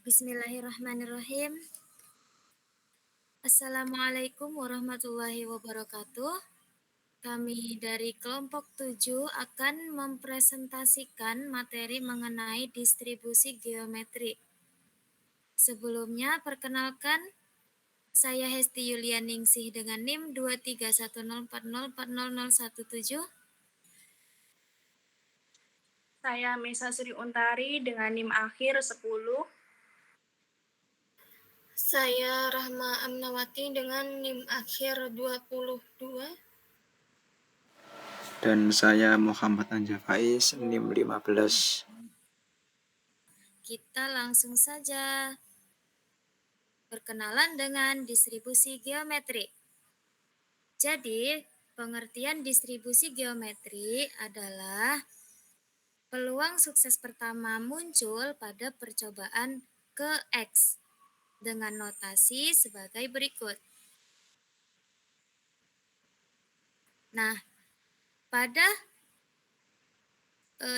Bismillahirrahmanirrahim. Assalamualaikum warahmatullahi wabarakatuh. Kami dari kelompok 7 akan mempresentasikan materi mengenai distribusi geometri. Sebelumnya, perkenalkan, saya Hesti Yulianingsih dengan NIM 23104040017. Saya Mesa Sri Untari dengan NIM akhir 10. Saya Rahma Amnawati dengan NIM akhir 22. Dan saya Muhammad Anja Faiz, NIM 15. Kita langsung saja. Perkenalan dengan distribusi geometri. Jadi, pengertian distribusi geometri adalah peluang sukses pertama muncul pada percobaan ke X dengan notasi sebagai berikut. Nah, pada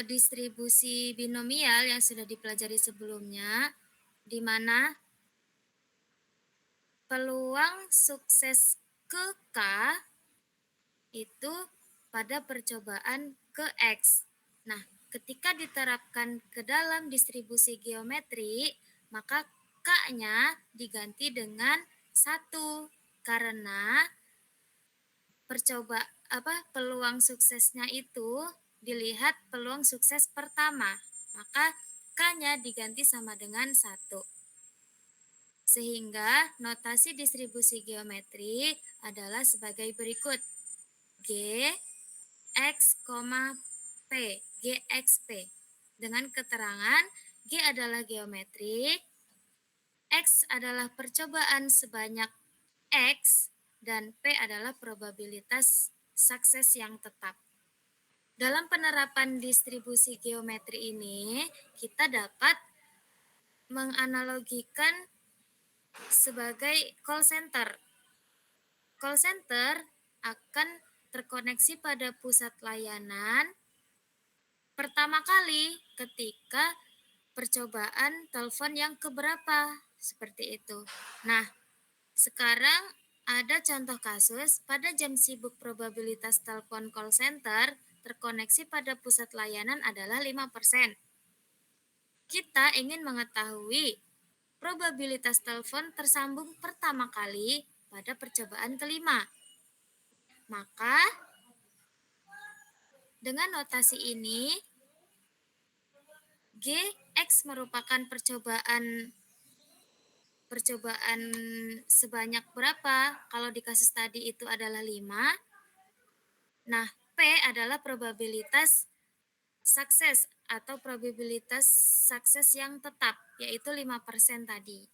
distribusi binomial yang sudah dipelajari sebelumnya, di mana peluang sukses ke K itu pada percobaan ke X. Nah, ketika diterapkan ke dalam distribusi geometri, maka K-nya diganti dengan 1 karena peluang suksesnya itu dilihat peluang sukses pertama, maka K-nya diganti sama dengan 1. Sehingga notasi distribusi geometri adalah sebagai berikut. G, X, P, GXP. Dengan keterangan G adalah geometrik, X adalah percobaan sebanyak X, dan P adalah probabilitas sukses yang tetap. Dalam penerapan distribusi geometri ini, kita dapat menganalogikan sebagai call center. Call center akan terkoneksi pada pusat layanan pertama kali ketika percobaan telepon yang keberapa, seperti itu. Nah, sekarang ada contoh kasus pada jam sibuk probabilitas telepon call center terkoneksi pada pusat layanan adalah 5%. Kita ingin mengetahui probabilitas telepon tersambung pertama kali pada percobaan kelima. Maka, dengan notasi ini, GX merupakan percobaan sebanyak berapa? Kalau di kasus tadi itu adalah 5. Nah, P adalah probabilitas sukses atau probabilitas sukses yang tetap, yaitu 5% tadi.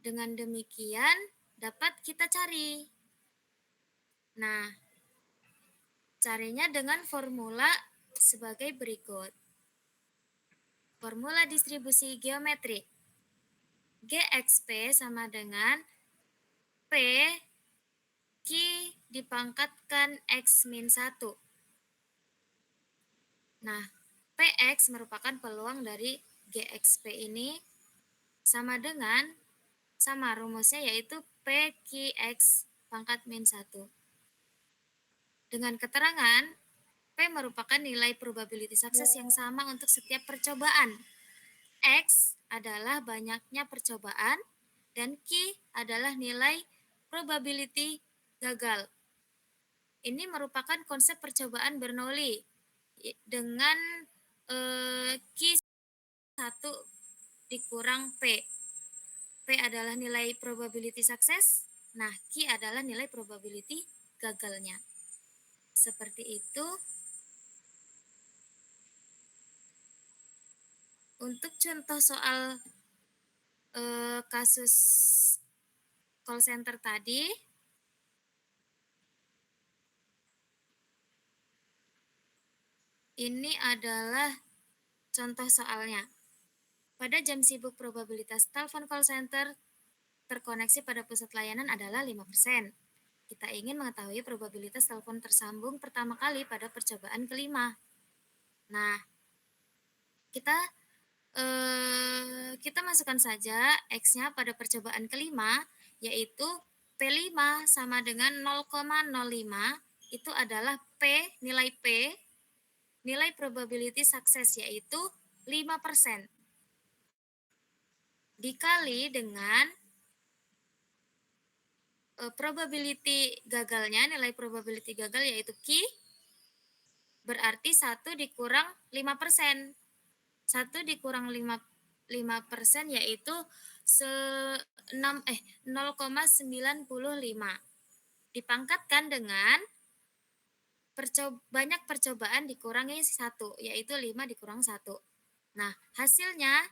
Dengan demikian, dapat kita cari. Nah, carinya dengan formula sebagai berikut. Formula distribusi geometri. GXP sama dengan P Q dipangkatkan X min 1. Nah, PX merupakan peluang dari GXP ini sama dengan, rumusnya yaitu PQX pangkat min 1. Dengan keterangan, P merupakan nilai probability sukses yang sama untuk setiap percobaan. X adalah banyaknya percobaan dan Q adalah nilai probability gagal. Ini merupakan konsep percobaan Bernoulli dengan Q 1 dikurang P. P adalah nilai probability sukses, nah Q adalah nilai probability gagalnya. Seperti itu. Untuk contoh soal kasus call center tadi, ini adalah contoh soalnya. Pada jam sibuk probabilitas telepon call center terkoneksi pada pusat layanan adalah 5%. Kita ingin mengetahui probabilitas telepon tersambung pertama kali pada percobaan kelima. Nah, kita Kita masukkan saja X-nya pada percobaan kelima, yaitu P5 sama dengan 0,05, itu adalah nilai probability success, yaitu 5%. Dikali dengan probability gagalnya, nilai probability gagal yaitu Q, berarti 1 dikurang 5%. 1 dikurang 5% yaitu 0,95. Dipangkatkan dengan banyak percobaan dikurangi 1, yaitu 5 dikurang 1. Nah, hasilnya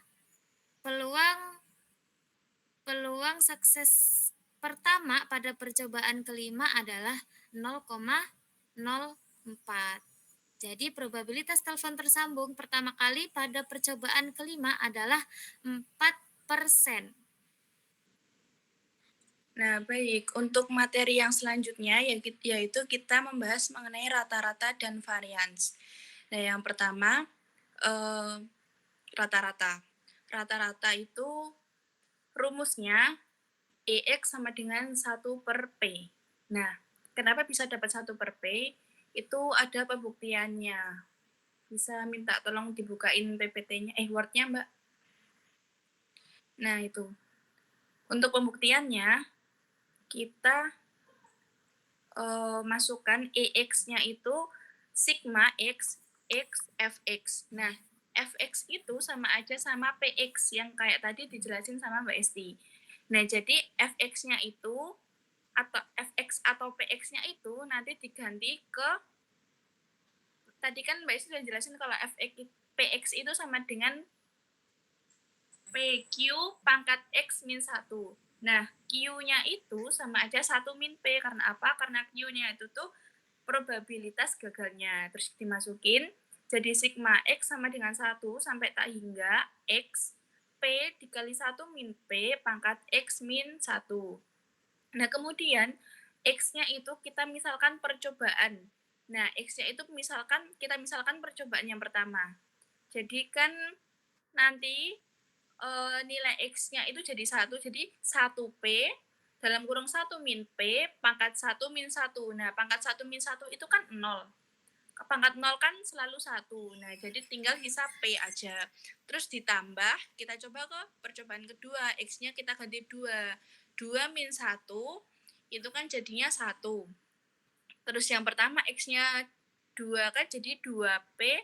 peluang sukses pertama pada percobaan kelima adalah 0,04. Jadi probabilitas telepon tersambung pertama kali pada percobaan kelima adalah 4%. Nah, baik. Untuk materi yang selanjutnya yaitu kita membahas mengenai rata-rata dan varians. Nah, yang pertama rata-rata. Rata-rata itu rumusnya EX sama dengan 1/P. Nah, kenapa bisa dapat 1/P? Itu ada pembuktiannya. Bisa minta tolong dibukain PPT-nya, Word-nya, Mbak. Nah, itu. Untuk pembuktiannya, kita masukkan EX-nya itu sigma X, X, Fx. Nah, Fx itu sama aja sama Px yang kayak tadi dijelasin sama Mbak Esti. Nah, jadi Fx-nya itu atau Fx atau Px-nya itu nanti diganti ke, tadi kan Mbak Esti sudah jelasin kalau Px itu sama dengan PQ pangkat X min 1. Nah, Q-nya itu sama aja 1 min P. Karena apa? Karena Q-nya itu tuh probabilitas gagalnya. Terus dimasukin, jadi sigma X sama dengan 1 sampai tak hingga X P dikali 1 min P pangkat X min 1. Nah, kemudian X-nya itu kita misalkan percobaan. Nah, X-nya itu kita misalkan percobaan yang pertama. Jadi kan nanti nilai X-nya itu jadi 1. Jadi 1P dalam kurung 1 min P pangkat 1 min 1. Nah, pangkat 1 min 1 itu kan 0. Pangkat 0 kan selalu 1. Nah, jadi tinggal sisa P aja. Terus ditambah, kita coba ke percobaan kedua. X-nya kita ganti 2. 2 min 1 itu kan jadinya 1. Terus yang pertama X-nya 2 kan jadi 2P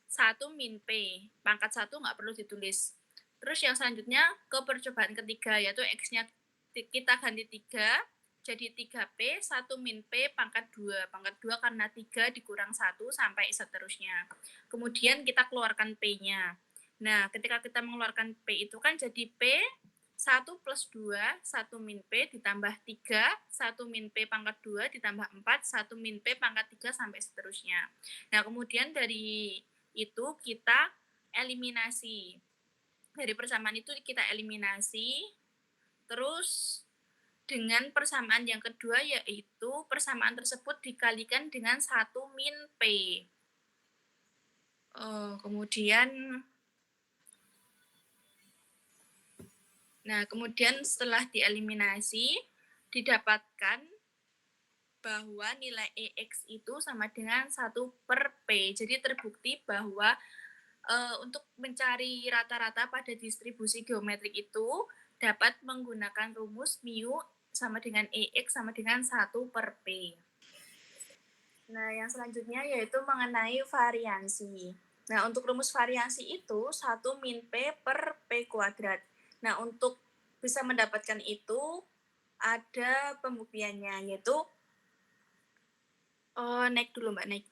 1 min P. Pangkat 1 nggak perlu ditulis. Terus yang selanjutnya ke percobaan ketiga, yaitu X-nya kita ganti 3, jadi 3P 1 min P pangkat 2. Pangkat 2 karena 3 dikurang 1 sampai seterusnya. Kemudian kita keluarkan P-nya. Nah, ketika kita mengeluarkan P itu kan jadi P 1 plus 2, 1 min P ditambah 3, 1 min P pangkat 2 ditambah 4, 1 min P pangkat 3 sampai seterusnya. Nah, kemudian dari itu kita eliminasi. Dari persamaan itu kita eliminasi, terus dengan persamaan yang kedua yaitu persamaan tersebut dikalikan dengan 1 min P. Kemudian setelah dieliminasi, didapatkan bahwa nilai EX itu sama dengan 1/P. Jadi terbukti bahwa untuk mencari rata-rata pada distribusi geometrik itu dapat menggunakan rumus mu sama dengan EX sama dengan 1/P. Nah, yang selanjutnya yaitu mengenai variansi. Nah, untuk rumus variansi itu 1 min P per P kuadrat. Nah, untuk bisa mendapatkan itu ada pembuktiannya, yaitu naik dulu Mbak, naik.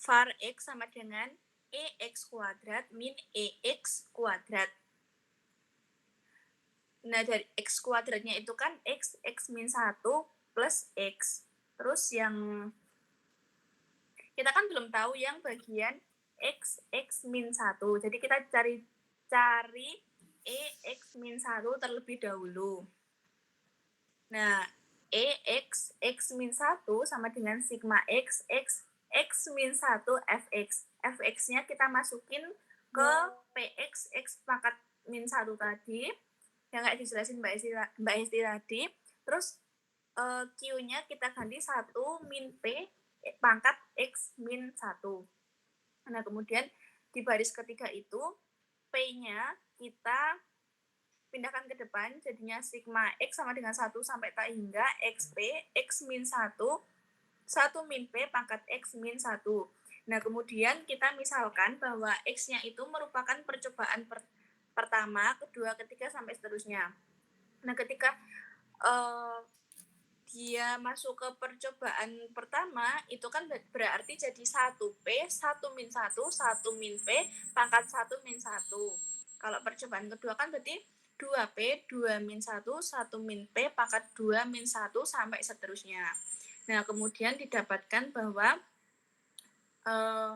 Var X sama dengan EX kuadrat min EX kuadrat. Nah, dari X kuadratnya itu kan X min 1 plus X. Terus yang kita kan belum tahu yang bagian X min 1. Jadi kita cari EX min 1 terlebih dahulu. Nah, X min 1 sama dengan sigma X min 1 Fx. Fx-nya kita masukin ke PX X pangkat min 1 tadi, yang kayak dijelasin Mbak Esti tadi, terus Q-nya kita ganti 1 min P pangkat X min 1. Nah, kemudian di baris ketiga itu, P-nya kita pindahkan ke depan, jadinya sigma X sama dengan 1 sampai tak hingga XP, X min 1, 1 min P pangkat X min 1. Nah, kemudian kita misalkan bahwa X-nya itu merupakan percobaan pertama, kedua, ketiga, sampai seterusnya. Nah, ketika dia masuk ke percobaan pertama, itu kan berarti jadi 1P, 1 min 1, 1 min P, pangkat 1 min 1. Kalau percobaan kedua kan berarti 2P, 2 min 1, 1 min P, pangkat 2 min 1, sampai seterusnya. Nah, kemudian didapatkan bahwa 0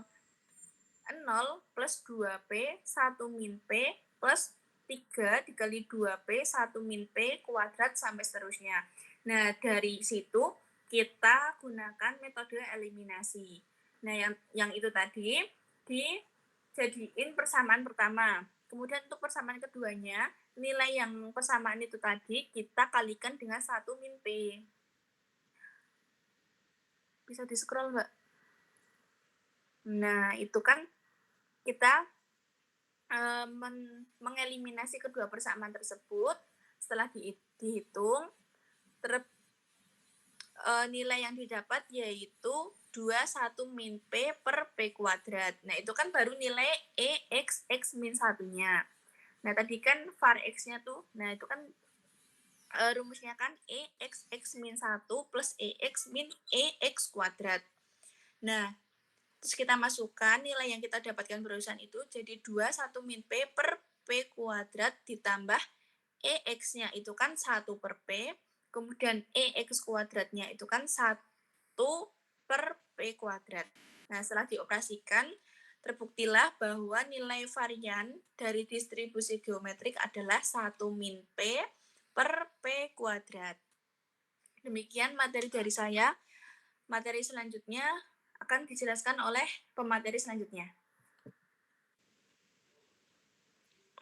plus 2P, 1 min P, plus 3 dikali 2P, 1 min P kuadrat, sampai seterusnya. Nah, dari situ kita gunakan metode eliminasi. Nah, yang itu tadi dijadiin persamaan pertama. Kemudian untuk persamaan keduanya, nilai yang persamaan itu tadi kita kalikan dengan 1 min P. Bisa di-scroll, Mbak? Nah, itu kan kita mengeliminasi kedua persamaan tersebut. Setelah dihitung, nilai yang didapat yaitu 21 min P per P kuadrat. Nah, itu kan baru nilai EX X min 1-nya. Nah, tadi kan var X-nya tuh, nah itu kan rumusnya kan EX X min 1 plus EX min EX kuadrat. Nah, terus kita masukkan nilai yang kita dapatkan barusan itu jadi 21 min P per P kuadrat ditambah EX-nya itu kan 1 per P, kemudian EX kuadratnya itu kan 1 per P kuadrat. Nah, setelah dioperasikan, terbuktilah bahwa nilai varian dari distribusi geometrik adalah 1 min P per P kuadrat. Demikian materi dari saya. Materi selanjutnya akan dijelaskan oleh pemateri selanjutnya.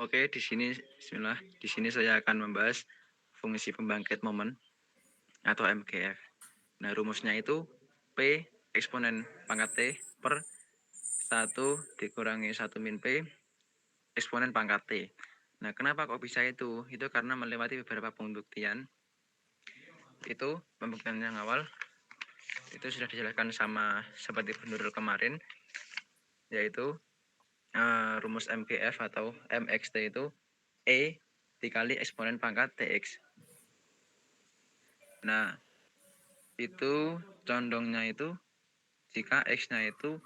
Oke, di sini bismillah. Di sini saya akan membahas fungsi pembangkit momen atau MGF. Nah, rumusnya itu P eksponen pangkat T per 1 dikurangi 1 min P eksponen pangkat T. Nah, kenapa kok bisa itu? Itu karena melewati beberapa pembuktian. Itu pembuktian yang awal itu sudah dijelaskan sama seperti penurut kemarin, yaitu rumus MGF atau MXT itu E dikali eksponen pangkat TX. Nah, itu condongnya itu jika X-nya itu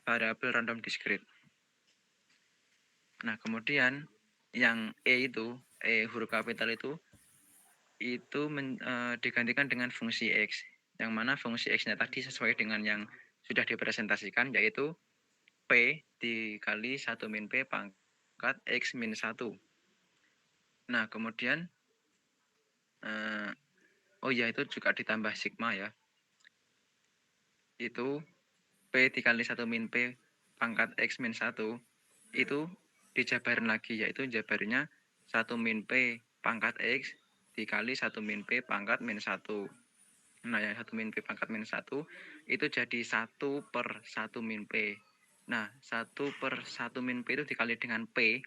variabel random discrete. Nah, kemudian yang E itu, E huruf kapital itu digantikan dengan fungsi X, yang mana fungsi X-nya tadi sesuai dengan yang sudah dipresentasikan, yaitu P dikali 1 min P pangkat X min 1. Nah, kemudian itu juga ditambah sigma ya. Itu P dikali 1 min P pangkat X min 1 itu dijabarin lagi, yaitu jabarnya 1 min P pangkat X dikali 1 min P pangkat min 1. Nah, yang 1 min P pangkat min 1 itu jadi 1 per 1 min P. Nah, 1 per 1 min P itu dikali dengan P,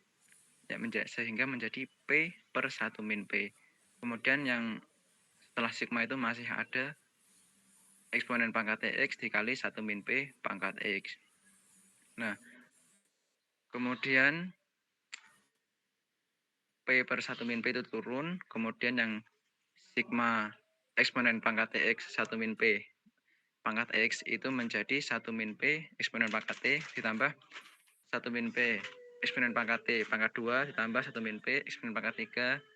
ya, sehingga menjadi P per 1 min P. Kemudian yang setelah sigma itu masih ada eksponen pangkat TX dikali 1 min P pangkat X. Nah, kemudian P per 1 min P itu turun, kemudian yang sigma eksponen pangkat TX 1 min P pangkat X itu menjadi 1 min P eksponen pangkat T ditambah 1 min P eksponen pangkat T pangkat 2 ditambah 1 min P eksponen pangkat 3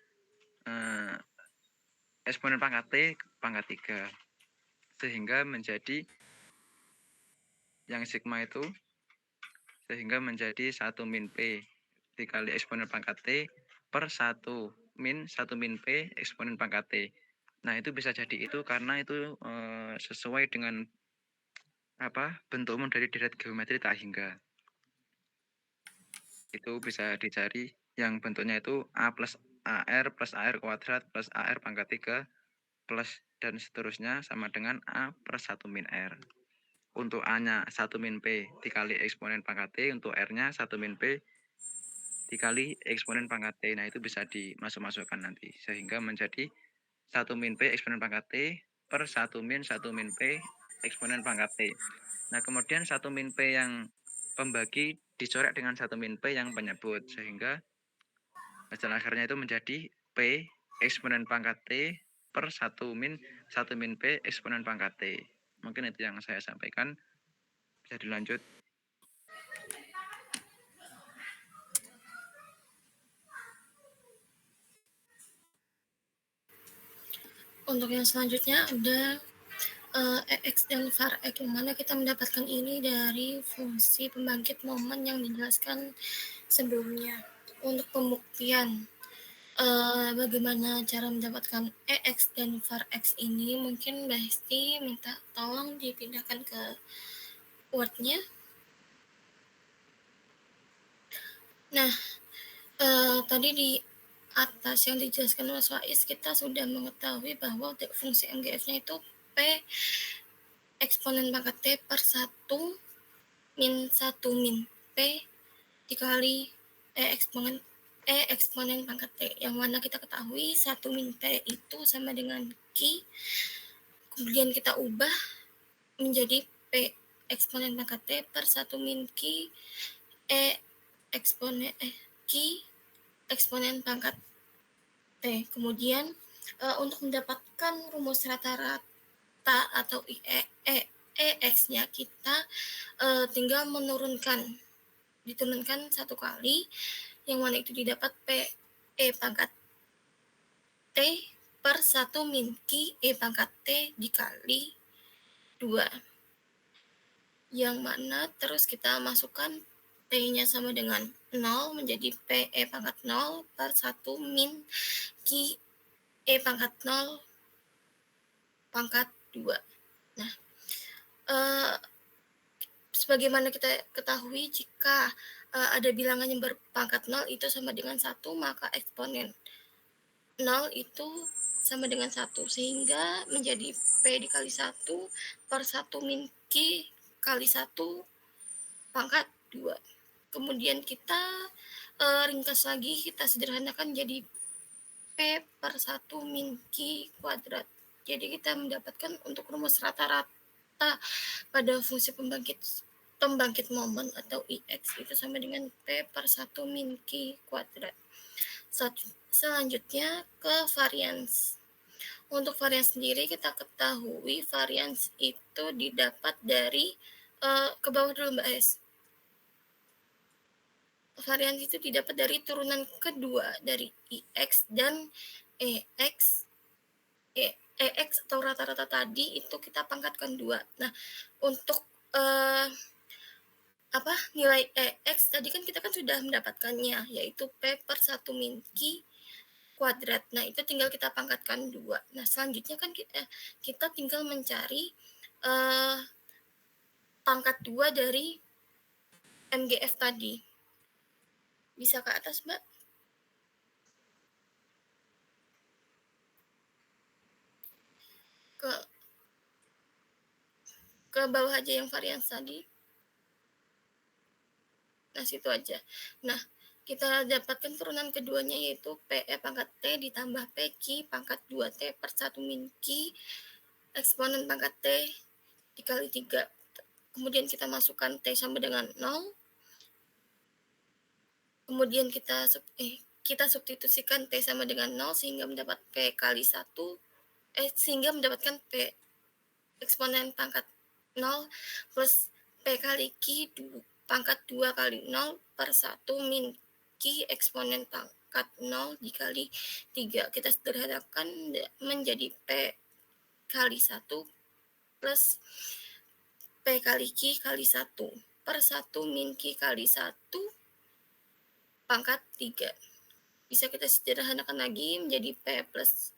eksponen pangkat T pangkat 3. Sehingga menjadi yang sigma itu sehingga menjadi 1 min P dikali eksponen pangkat T per 1 min P eksponen pangkat T. Nah, itu bisa jadi itu karena itu sesuai dengan bentuk umum dari deret geometri tak hingga. itu bisa dicari yang bentuknya itu A plus AR kuadrat plus AR pangkat 3 plus dan seterusnya sama dengan A per 1 min R. Untuk A-nya 1 min P dikali eksponen pangkat T, untuk R-nya 1 min P dikali eksponen pangkat T. Nah, itu bisa dimasuk-masukkan nanti. Sehingga menjadi 1 min P eksponen pangkat T per 1 min P eksponen pangkat T. Nah, kemudian 1 min P yang pembagi dicoret dengan 1 min P yang penyebut. Sehingga hasil akhirnya itu menjadi P eksponen pangkat T per 1 min P eksponen pangkat T. Mungkin itu yang saya sampaikan. Bisa dilanjut. Untuk yang selanjutnya ada EX dan var X, yang mana kita mendapatkan ini dari fungsi pembangkit momen yang dijelaskan sebelumnya. Untuk pembuktian bagaimana cara mendapatkan EX dan var X ini, mungkin Mbak Hesti minta tolong dipindahkan ke Word-nya. Nah, tadi di atas yang dijelaskan Mas Faiz, kita sudah mengetahui bahwa fungsi MGF-nya itu P eksponen pangkat T per 1 min 1 min P dikali eksponen pangkat T, yang mana kita ketahui 1 min P itu sama dengan Q, kemudian kita ubah menjadi P eksponen pangkat T per 1 min Q Q eksponen pangkat T. Kemudian untuk mendapatkan rumus rata-rata atau EX-nya, kita tinggal diturunkan satu kali, yang mana itu didapat P pangkat T per 1 min Q pangkat T dikali 2. Yang mana terus kita masukkan T-nya sama dengan 0, menjadi P pangkat 0 per 1 min Q pangkat 0 pangkat 2. Nah, sebagaimana kita ketahui, jika ada bilangan yang berpangkat 0 itu sama dengan 1, maka eksponen 0 itu sama dengan 1, sehingga menjadi P dikali 1 per 1 min Q kali 1 pangkat 2. Kemudian kita ringkas lagi, kita sederhanakan jadi P per 1 min Q kuadrat. Jadi kita mendapatkan untuk rumus rata-rata pada fungsi pembangkit momen atau IX itu sama dengan P per 1 min Q kuadrat. Selanjutnya ke varians. Untuk varians sendiri kita ketahui varians itu didapat dari ke bawah dulu Mbak Es. Varians itu didapat dari turunan kedua dari IX dan EX. EX atau rata-rata tadi itu kita pangkatkan 2. Nah, untuk nilai EX tadi kan kita sudah mendapatkannya, yaitu P per 1 min Q kuadrat. Nah, itu tinggal kita pangkatkan 2. Nah, selanjutnya kan kita tinggal mencari pangkat 2 dari MGF tadi. Bisa ke atas, Mbak? Ke bawah aja yang varians tadi. Nah, situ aja. Nah, kita dapatkan turunan keduanya, yaitu PE pangkat T ditambah PQ pangkat 2T per 1 min Q eksponen pangkat T dikali 3. Kemudian kita masukkan T sama dengan 0. Kemudian kita substitusikan T sama dengan 0 sehingga mendapat P kali 1, sehingga mendapatkan P eksponen pangkat 0 plus P kali Q pangkat 2 kali 0 per 1 min Q eksponen pangkat 0 dikali 3. Kita sederhanakan menjadi P kali 1 plus P kali Q kali 1 per 1 min Q kali 1 pangkat 3. Bisa kita sederhanakan lagi menjadi P plus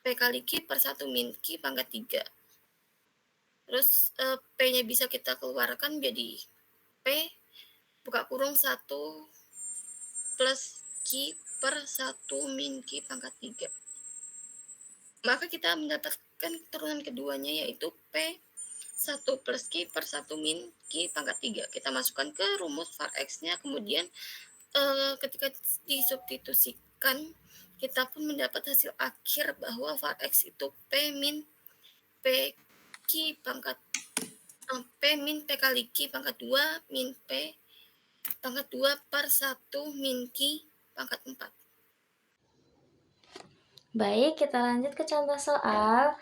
P kali Q per 1 min Q pangkat 3. Terus P-nya bisa kita keluarkan jadi P buka kurung 1 plus Q per 1 min Q pangkat 3. Maka kita mendapatkan turunan keduanya yaitu P 1 plus Q per 1 min Q pangkat 3. Kita masukkan ke rumus var X-nya, kemudian ketika disubstitusikan, kita pun mendapat hasil akhir bahwa var X itu P min P Q pangkat P min P kali Q pangkat 2 min P pangkat 2 per 1 min Q pangkat 4. Baik, kita lanjut ke contoh soal.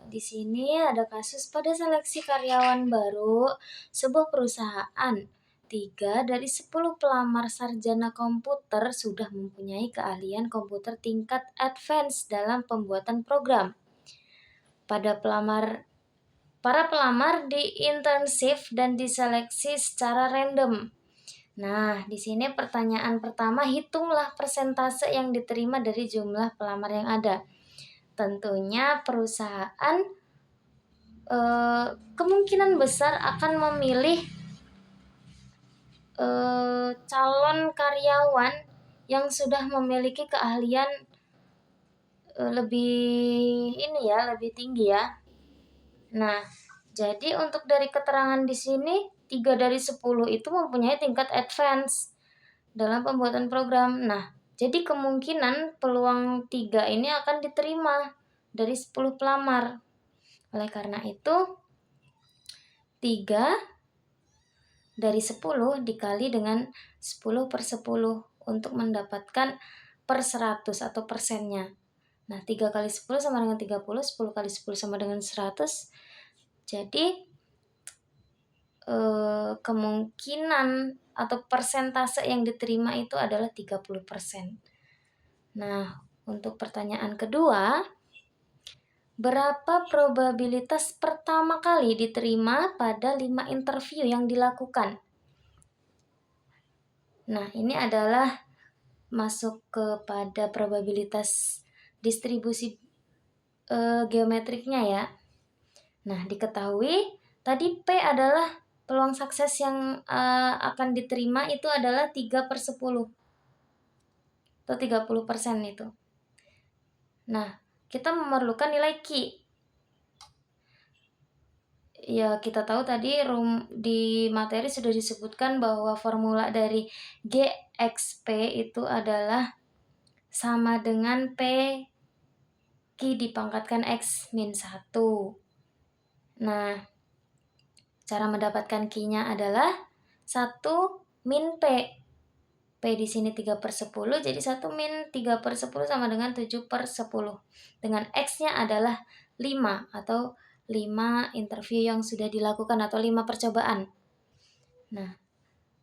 Di sini ada kasus pada seleksi karyawan baru sebuah perusahaan. 3 dari 10 pelamar sarjana komputer sudah mempunyai keahlian komputer tingkat advance dalam pembuatan program. Para pelamar di intensif dan diseleksi secara random. Nah, di sini pertanyaan pertama, hitunglah persentase yang diterima dari jumlah pelamar yang ada. Tentunya perusahaan kemungkinan besar akan memilih calon karyawan yang sudah memiliki keahlian lebih tinggi ya. Nah, jadi untuk dari keterangan di sini 3 dari 10 itu mempunyai tingkat advance dalam pembuatan program. Nah, jadi kemungkinan peluang 3 ini akan diterima dari 10 pelamar. Oleh karena itu 3 dari 10 dikali dengan 10 per 10 untuk mendapatkan per 100 atau persennya. Nah, 3 kali 10 sama dengan 30, 10 kali 10 sama dengan 100. Jadi kemungkinan atau persentase yang diterima itu adalah 30%. Nah, untuk pertanyaan kedua, berapa probabilitas pertama kali diterima pada 5 interview yang dilakukan? Nah, ini adalah masuk kepada probabilitas distribusi geometriknya ya. Nah, diketahui tadi P adalah peluang sukses yang akan diterima itu adalah 3 per 10 atau 30% itu. Nah, kita memerlukan nilai Q. Ya, kita tahu tadi di materi sudah disebutkan bahwa formula dari GXP itu adalah sama dengan P Q dipangkatkan X min 1. Nah, cara mendapatkan Q-nya adalah 1 min P. P di sini 3 per 10, jadi 1 min 3 per 10 sama dengan 7 per 10. Dengan X-nya adalah 5 atau 5 interview yang sudah dilakukan atau 5 percobaan. Nah,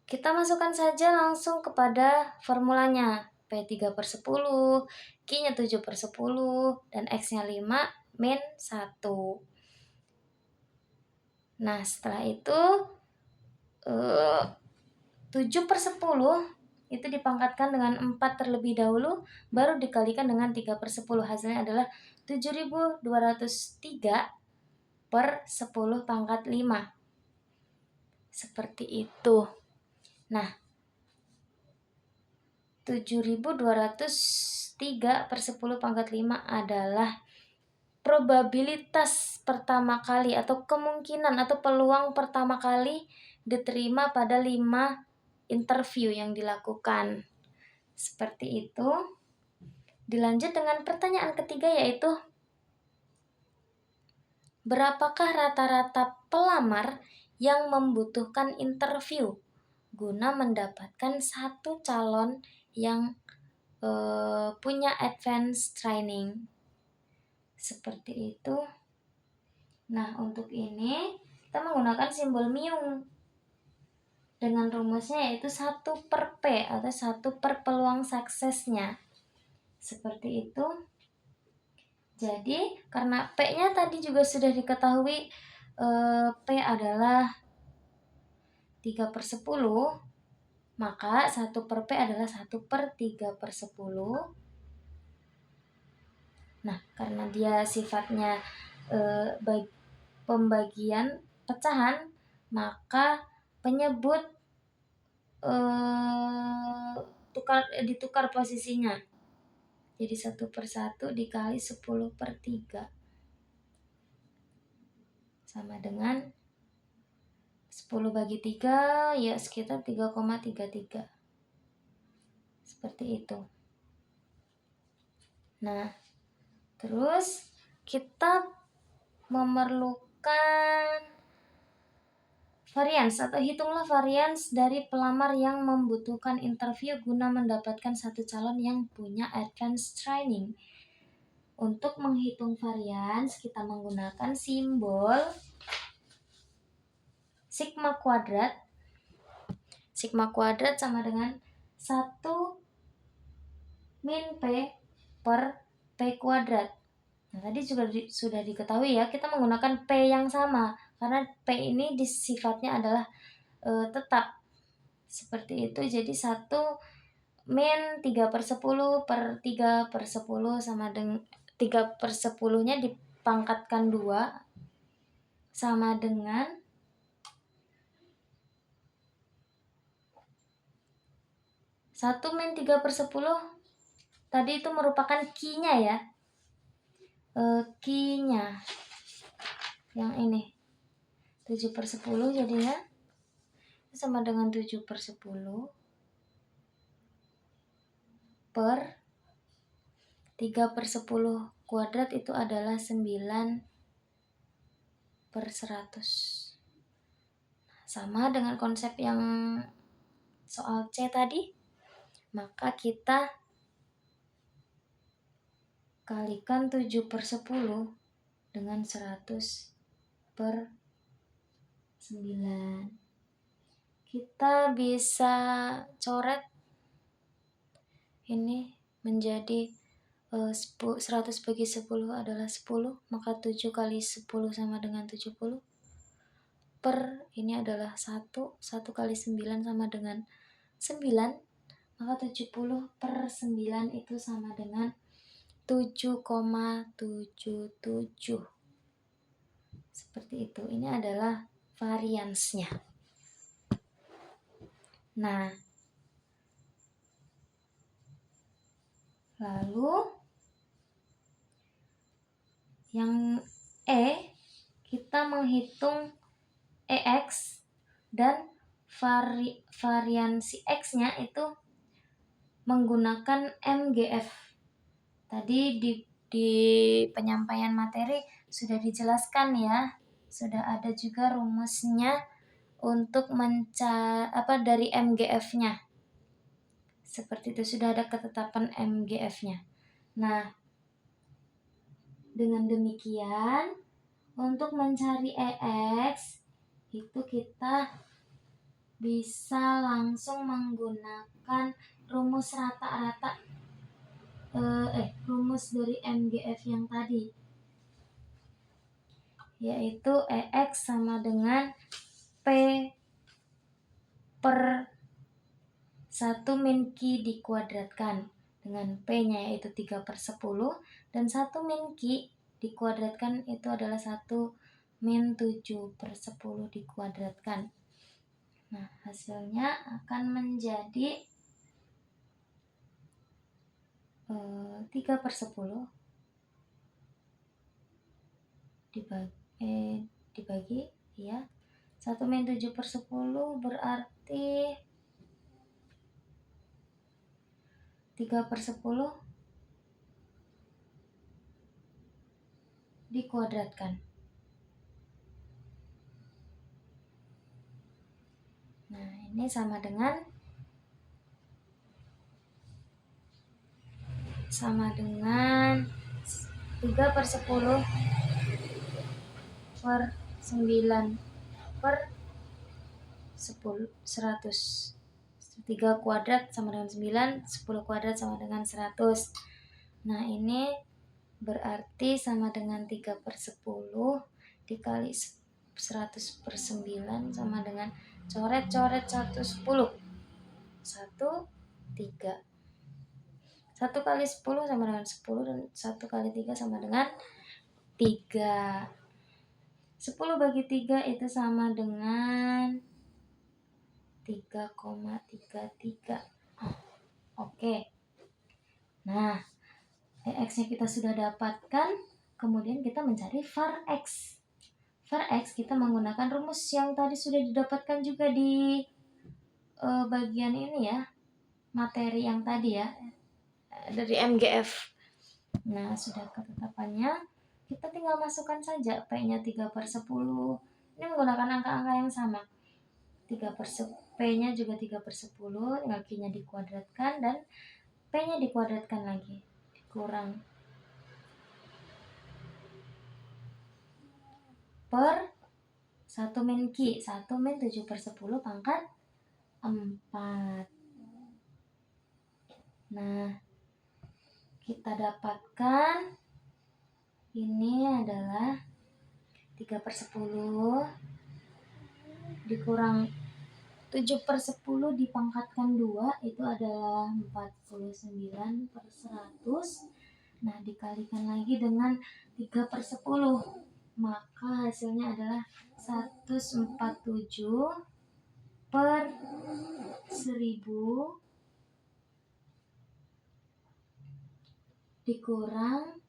kita masukkan saja langsung kepada formulanya. P 3 per 10, Q-nya 7 per 10, dan X-nya 5 min 1. Nah, setelah itu 7 per 10 itu dipangkatkan dengan 4 terlebih dahulu, baru dikalikan dengan 3 per 10. Hasilnya adalah 7.203 per 10 pangkat 5. Seperti itu. Nah, 7.203 per 10 pangkat 5 adalah probabilitas pertama kali atau kemungkinan atau peluang pertama kali diterima pada 5 interview yang dilakukan. Seperti itu. Dilanjut dengan pertanyaan ketiga, yaitu berapakah rata-rata pelamar yang membutuhkan interview guna mendapatkan satu calon yang punya advance training. Seperti itu. Nah, untuk ini kita menggunakan simbol mu dengan rumusnya yaitu 1 per P atau 1 per peluang suksesnya. Seperti itu. Jadi, karena P-nya tadi juga sudah diketahui, P adalah 3 per 10, maka 1 per P adalah 1 per 3 per 10. Nah, karena dia sifatnya pembagian pecahan, maka penyebut ditukar posisinya. Jadi 1/1 dikali 10/3 sama dengan 10 bagi 3 ya sekitar 3,33. Seperti itu. Nah, terus kita memerlukan varians atau hitunglah varians dari pelamar yang membutuhkan interview guna mendapatkan satu calon yang punya advanced training. Untuk menghitung varians, kita menggunakan simbol sigma kuadrat. Sigma kuadrat sama dengan 1 min P per P kuadrat. Nah, tadi juga sudah diketahui ya, kita menggunakan P yang sama, karena P ini sifatnya adalah tetap. Seperti itu, jadi 1 min 3/10 per 3/10 sama dengan 3/10-nya dipangkatkan 2 sama dengan 1 min 3/10 tadi itu merupakan Q-nya ya. Q-nya yang ini 7/10 jadinya sama dengan 7/10 per 3/10 kuadrat itu adalah 9/100. Sama dengan konsep yang soal C tadi, maka kita kalikan 7/10 dengan 100/9. Kita bisa coret ini menjadi 100 bagi 10 adalah 10, maka 7 kali 10 sama dengan 70. Per ini adalah 1 kali 9 sama dengan 9, maka 70/9 itu sama dengan 7,77. Seperti itu. Ini adalah variansnya. Nah, lalu yang E, kita menghitung EX dan variansi X-nya itu menggunakan MGF. Tadi di penyampaian materi sudah dijelaskan ya, sudah ada juga rumusnya untuk dari MGF-nya. Seperti itu, sudah ada ketetapan MGF-nya. Nah, dengan demikian untuk mencari EX itu kita bisa langsung menggunakan rumus rata-rata rumus dari MGF yang tadi, yaitu EX sama dengan P per 1 min Q dikuadratkan dengan P-nya yaitu 3/10 dan 1 min Q dikuadratkan itu adalah 1 min 7/10 dikuadratkan. Nah, hasilnya akan menjadi 3/10 dibagi ya 1 min 7/10 berarti 3/10 dikuadratkan. Nah, ini sama dengan 3/10 per 9/100. 3 kuadrat sama dengan 9, 10 kuadrat sama dengan 100. Nah, ini berarti sama dengan 3/10 dikali 100/9 sama dengan coret-coret 110. 3. 1 kali 10 sama dengan 10 dan 1 kali 3 sama dengan 3. 10 bagi 3 itu sama dengan 3,33. Oke. Nah, EX-nya kita sudah dapatkan, kemudian kita mencari var X. Var X kita menggunakan rumus yang tadi sudah didapatkan juga di bagian ini ya, materi yang tadi ya, dari MGF. Nah, sudah ketetapannya, kita tinggal masukkan saja P-nya 3/10. Ini menggunakan angka-angka yang sama. P-nya juga 3/10, tinggal Q-nya dikuadratkan dan P-nya dikuadratkan lagi. Dikurang per 1 min Q, 1 min 7/10 pangkat 4. Nah, kita dapatkan ini adalah 3/10 dikurang 7/10 dipangkatkan 2 itu adalah 49/100. Nah, dikalikan lagi dengan 3/10, maka hasilnya adalah 147/1000 dikurang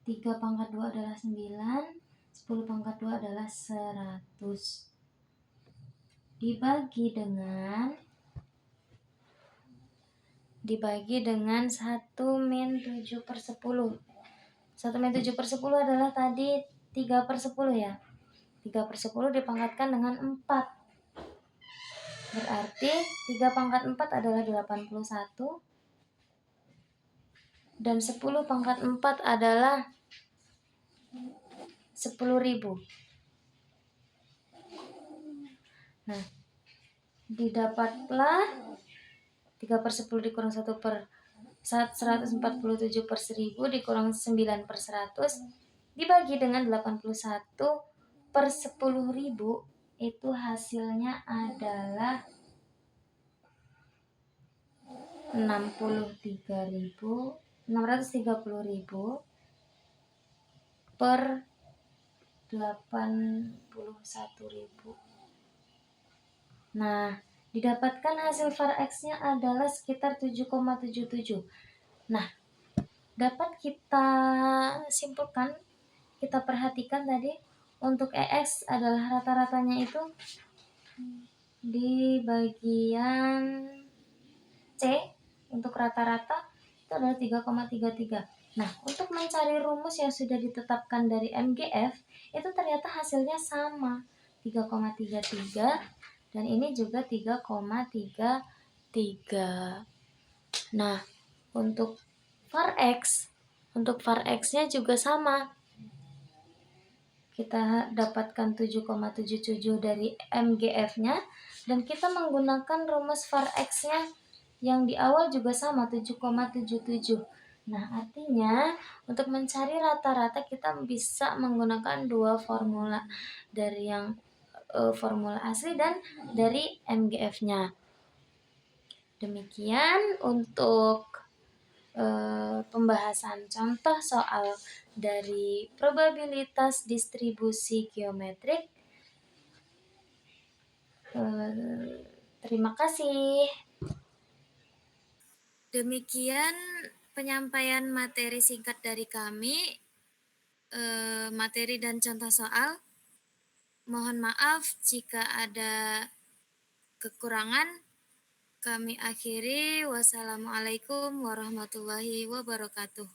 3/2 adalah 9, 10/2 adalah 100. Dibagi dengan 1 min 7/10. 1 min 7/10 adalah tadi 3/10 ya. 3/10 dipangkatkan dengan 4. Berarti 3/4 adalah 81. Dan 10/4 adalah 10.000. Nah, didapatlah 3/10 dikurang 147/1000 dikurang 9/100 dibagi dengan 81/10.000, itu hasilnya adalah 630.000 per 81.000. Nah, didapatkan hasil var X-nya adalah sekitar 7,77. Nah, dapat kita simpulkan, kita perhatikan tadi untuk EX adalah rata-ratanya itu di bagian C. Untuk rata-rata itu adalah 3,33. Nah, untuk mencari rumus yang sudah ditetapkan dari MGF, itu ternyata hasilnya sama, 3,33, dan ini juga 3,33. Nah, untuk var X-nya juga sama. Kita dapatkan 7,77 dari MGF-nya, dan kita menggunakan rumus var X-nya yang di awal juga sama, 7,77. Nah, artinya untuk mencari rata-rata kita bisa menggunakan dua formula, dari yang formula asli dan dari MGF-nya. Demikian untuk pembahasan contoh soal dari probabilitas distribusi geometrik. Terima kasih. Demikian penyampaian materi singkat dari kami, materi dan contoh soal. Mohon maaf jika ada kekurangan. Kami akhiri. Wassalamualaikum warahmatullahi wabarakatuh.